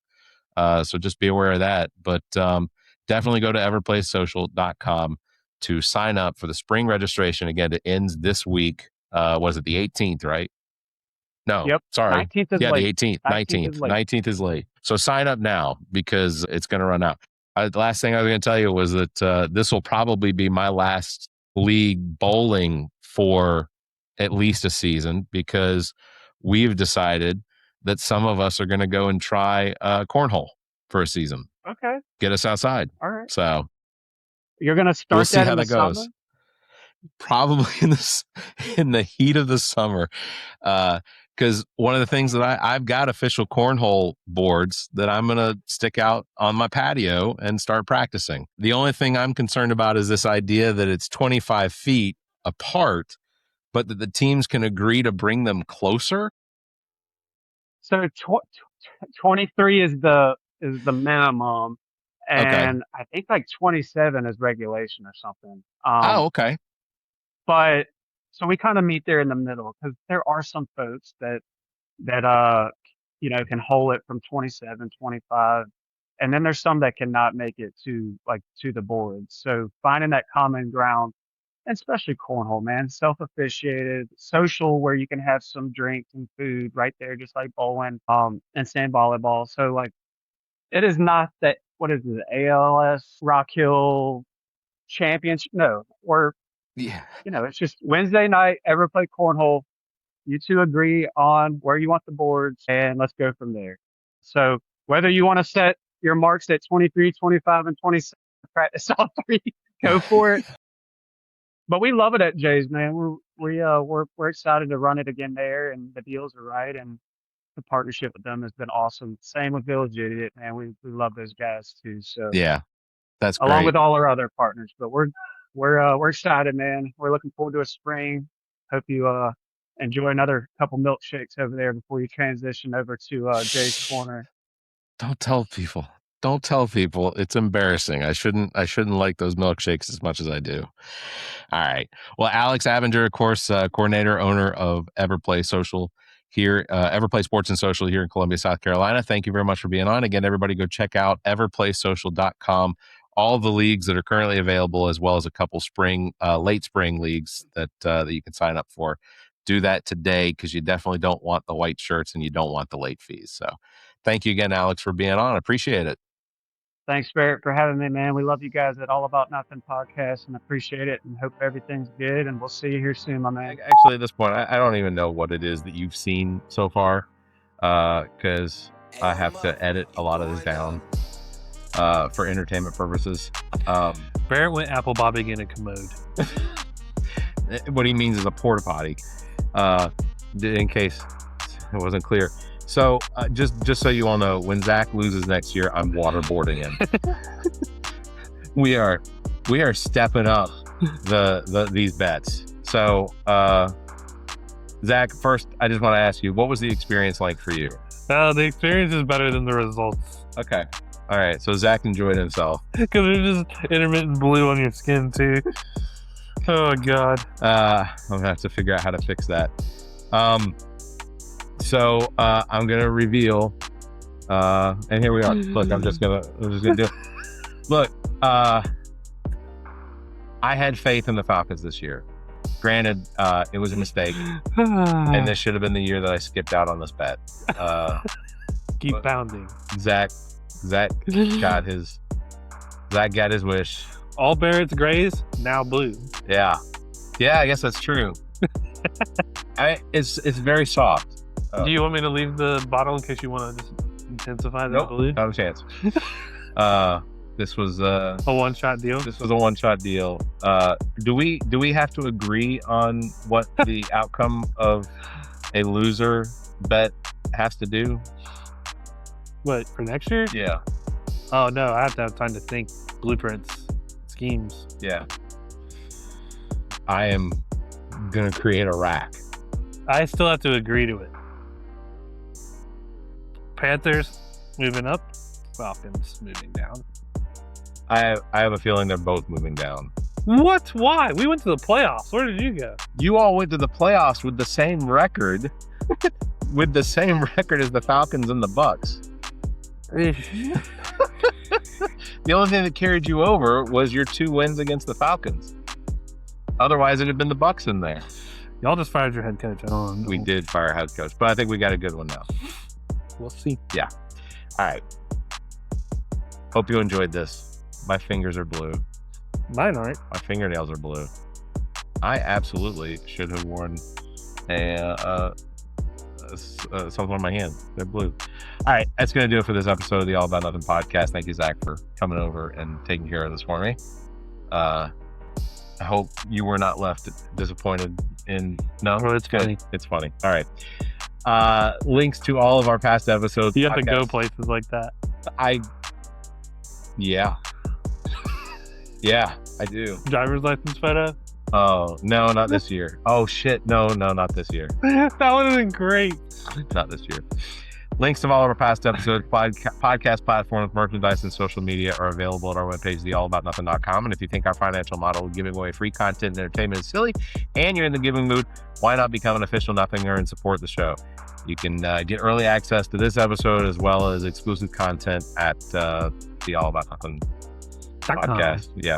so just be aware of that. But definitely go to everplaysocial.com to sign up for the spring registration. Again, it ends this week. Was it the 18th, right? No, sorry. 19th is late. The 18th, 19th. 19th is late. So sign up now because it's going to run out. The last thing I was going to tell you was that this will probably be my last league bowling for at least a season because we've decided that some of us are going to go and try cornhole for a season. Okay. Get us outside. All right. So you're going to start we'll see that how in that the goes. summer? Probably in the heat of the summer. Because one of the things that I've got official cornhole boards that I'm going to stick out on my patio and start practicing. The only thing I'm concerned about is this idea that it's 25 feet apart, but that the teams can agree to bring them closer. So 23 is the minimum. and I think like 27 is regulation or something. Okay. But so we kind of meet there in the middle because there are some folks that can hold it from 27, 25. And then there's some that cannot make it to the boards. So finding that common ground, and especially cornhole, man, self-officiated, social, where you can have some drinks and food right there, just like bowling, and sand volleyball. So like, it is not that, what is it, ALS, Rock Hill Championship? No, it's just Wednesday night, Everplay Cornhole. You two agree on where you want the boards, and let's go from there. So whether you want to set your marks at 23, 25, and 27, practice all three, go for it. But we love it at Jay's, man. We're excited to run it again there, and the deals are right, and the partnership with them has been awesome. Same with Village Idiot, man. We love those guys too. So yeah, that's great. Along with all our other partners, but we're excited, man. We're looking forward to a spring. Hope you enjoy another couple milkshakes over there before you transition over to Jay's Corner. Don't tell people. Don't tell people. It's embarrassing. I shouldn't like those milkshakes as much as I do. All right. Well, Alex Avinger, of course, coordinator, owner of Everplay Social here, Everplay Sports and Social here in Columbia, South Carolina. Thank you very much for being on. Again, everybody go check out everplaysocial.com. All the leagues that are currently available, as well as a couple late spring leagues that you can sign up for. Do that today, because you definitely don't want the white shirts and you don't want the late fees. So thank you again, Alex, for being on. I appreciate it. Thanks, Barrett, for having me, man. We love you guys at All About Nothing podcast and appreciate it, and hope everything's good, and we'll see you here soon, my man. Actually, at this point, I don't even know what it is that you've seen so far, because I have to edit a lot of this down for entertainment purposes. Barrett went apple bobbing in a commode. What he means is a porta potty, in case it wasn't clear. So just so you all know, when Zac loses next year, I'm waterboarding him. we are stepping up these bets. So Zac, first, I just want to ask you, what was the experience like for you? The experience is better than the results. Okay. All right. So Zac enjoyed himself. Because there's just intermittent blue on your skin too. Oh God. I'm gonna have to figure out how to fix that. So I'm gonna reveal, and here we are. Look, I'm just gonna do it. Look, I had faith in the Falcons this year. Granted, it was a mistake, and this should have been the year that I skipped out on this bet. Keep pounding. Zac got his wish. All Barrett's grays, now blue. Yeah, I guess that's true. It's very soft. Do you want me to leave the bottle in case you want to just intensify that blue? Not a chance. This was a one-shot deal. This was a one-shot deal. Do we have to agree on what the outcome of a loser bet has to do? What, for next year? Yeah. Oh no, I have to have time to think. Blueprints, schemes. Yeah. I am gonna create a rack. I still have to agree to it. Panthers moving up, Falcons moving down. I have a feeling they're both moving down. What? Why? We went to the playoffs. Where did you go? You all went to the playoffs with the same record, with the same record as the Falcons and the Bucks. The only thing that carried you over was your 2 wins against the Falcons. Otherwise, it'd have been the Bucks in there. Y'all just fired your head coach. We did fire head coach, but I think we got a good one now. We'll see. Yeah. All right. Hope you enjoyed this. My fingers are blue. Mine aren't. My fingernails are blue. I absolutely should have worn something on my hand. They're blue. All right. That's going to do it for this episode of the All About Nothing podcast. Thank you, Zac, for coming over and taking care of this for me. I hope you were not left disappointed in... No? Oh, it's funny. It's funny. All right. Links to all of our past episodes. You have to go places like that. Yeah. Yeah, I do. Driver's license photo? Oh, no, not this year. Oh, shit. No, not this year. That would have been great. Not this year. Links to all of our past episodes, podcast platforms, merchandise, and social media are available at our webpage, theallaboutnothing.com. And if you think our financial model of giving away free content and entertainment is silly, and you're in the giving mood, why not become an official Nothinger and support the show? You can get early access to this episode as well as exclusive content at the All About Nothing podcast. Yeah.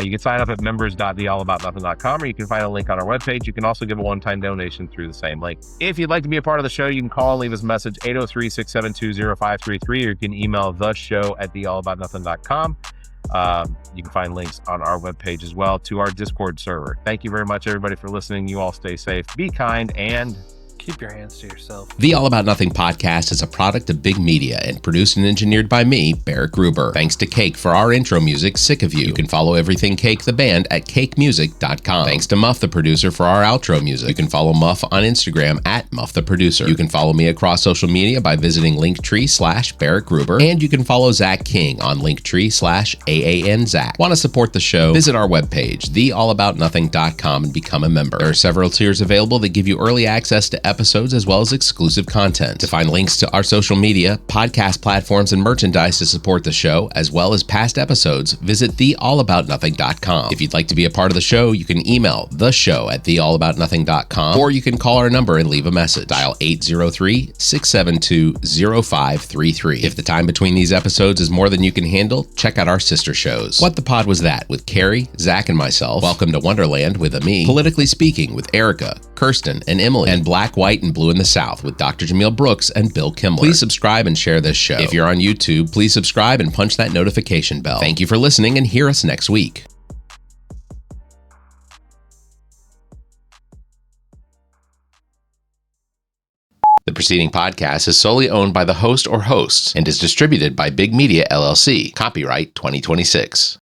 You can sign up at members.theallaboutnothing.com, or you can find a link on our webpage. You can also give a one-time donation through the same link. If you'd like to be a part of the show, you can call and leave us a message, 803-672-0533, or you can email theshow@theallaboutnothing.com. You can find links on our webpage as well to our Discord server. Thank you very much, everybody, for listening. You all stay safe, be kind, and keep your hands to yourself. The All About Nothing podcast is a product of Big Media and produced and engineered by me, Barrett Gruber. Thanks to Cake for our intro music, Sick of You. You can follow Everything Cake, the band, at cakemusic.com. Thanks to Muff, the producer, for our outro music. You can follow Muff on Instagram at Muff the Producer. You can follow me across social media by visiting Linktree/Barrett Gruber. And you can follow Zac King on Linktree/AAN Zac. Want to support the show? Visit our webpage, theallaboutnothing.com, and become a member. There are several tiers available that give you early access to episodes as well as exclusive content. To find links to our social media, podcast platforms, and merchandise to support the show, as well as past episodes, visit theallaboutnothing.com. If you'd like to be a part of the show, you can email theshow@theallaboutnothing.com, or you can call our number and leave a message. Dial 803-672-0533. If the time between these episodes is more than you can handle, check out our sister shows. What the Pod Was That with Carrie, Zach, and myself. Welcome to Wonderland with Ami. Politically Speaking with Erica, Kirsten, and Emily. And Black, White, and Blue in the South with Dr. Jameel Brooks and Bill Kimmler. Please subscribe and share this show. If you're on YouTube, please subscribe and punch that notification bell. Thank you for listening, and hear us next week. The preceding podcast is solely owned by the host or hosts and is distributed by Big Media LLC. Copyright 2026.